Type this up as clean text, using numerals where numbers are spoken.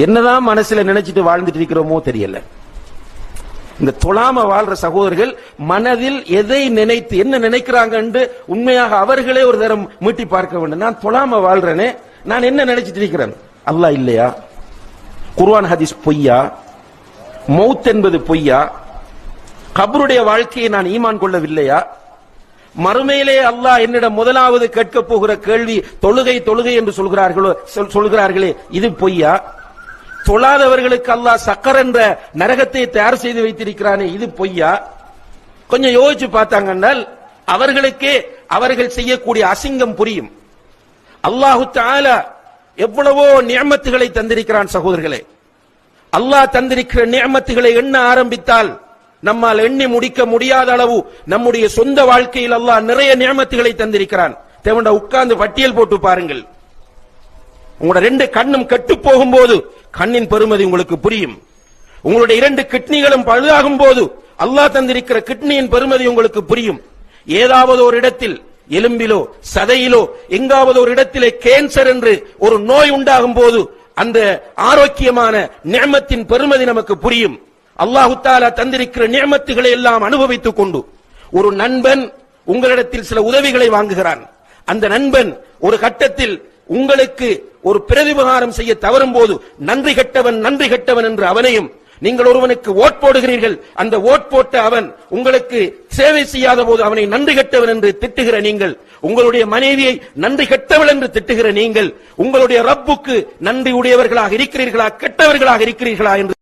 என்னதான் மனசுல நினைச்சிட்டு வாழ்ந்துட்டு இருக்கிறோமோ தெரியல. இந்த தொழாம வாழ்ற சகோதரர்கள் மனதில் எதை நினைத்து என்ன நினைக்கிறாங்க என்று உண்மையாக அவர்களே ஒரு தரம் மீட்டி பார்க்க வேண்டும். நான் தொழாம வாழ்றேனே, நான் என்ன நினைச்சிட்டு இருக்கிறேன்? அல்லாஹ் இல்லையா? குர்ஆன் ஹதீஸ் பொய்யா? மௌத் என்பது பொய்யா? கபருடைய வாழ்க்கையை நான் ஈமான் கொள்ளவில்லையா? மறுமையிலே அல்லாஹ் என்னிடம் முதலாவது கேட்க போகிற கேள்வி தொழுகை தொழுகை என்று சொல்கிறார்களே, இது பொய்யா? தொழாதவர்களுக்கு அல்லாஹ் சக்கர் என்ற நரகத்தை தயார் செய்து வைத்திருக்கிறானே, இது பொய்யா? கொஞ்சம் யோசிச்சு பார்த்தாங்கன்னா அவர்களுக்கே அவர்கள் செய்யக்கூடிய அசிங்கம் புரியும். அல்லாஹு தஆலா எவ்வளவோ நியமத்துகளை தந்திருக்கிறான் சகோதரர்களே. அல்லாஹ் தந்திருக்கிற நியமத்துகளை எண்ண ஆரம்பித்தால் நம்மால் எண்ணி முடிக்க முடியாத அளவு நம்முடைய சொந்த வாழ்க்கையில் அல்லாஹ் நிறைய நியமத்துகளை தந்திருக்கிறான். தேவண்டா உட்கார்ந்து பட்டியல் போட்டு பாருங்கள். உங்களோட 2 கண்ணும் கெட்டு போகும்போது கண்ணின் பெருமதி உங்களுக்கு புரியும். உங்களுடைய 2 கிட்னிகளும் பழுதாகும் போது அல்லாஹ் தந்திருக்கிற கிட்னியின் பெருமதி உங்களுக்கு புரியும். ஏதாவது ஒரு இடத்தில் எலும்பிலோ சதையிலோ எங்காவது ஒரு இடத்திலே கேன்சர் என்று ஒரு நோய் உண்டாகும் போது அந்த ஆரோக்கியமான நியமத்தின் பெருமதி நமக்கு புரியும். அல்லாஹு தஆலா தந்திருக்கிற நியமத்துகளை எல்லாம் அனுபவித்துக் கொண்டு ஒரு நண்பன் உங்களிடத்தில் சில உதவிகளை வாங்குகிறான். அந்த நண்பன் ஒரு கட்டத்தில் உங்களுக்கு ஒரு பிரதிபகாரம் செய்ய தவறும் போது நன்றி கெட்டவன் என்று அவனையும், நீங்கள் ஒருவனுக்கு ஓட் போடுகிறீர்கள், அந்த ஓட் போட்ட அவன் உங்களுக்கு சேவை செய்யாத போது அவனை நன்றி கெட்டவன் என்று திட்டுகிற நீங்கள், உங்களுடைய மனைவியை நன்றி கெட்டவள் என்று திட்டுகிற நீங்கள், உங்களுடைய ரப்புக்கு நன்றி உடையவர்களாக இருக்கிறீர்களா கெட்டவர்களாக இருக்கிறீர்களா என்று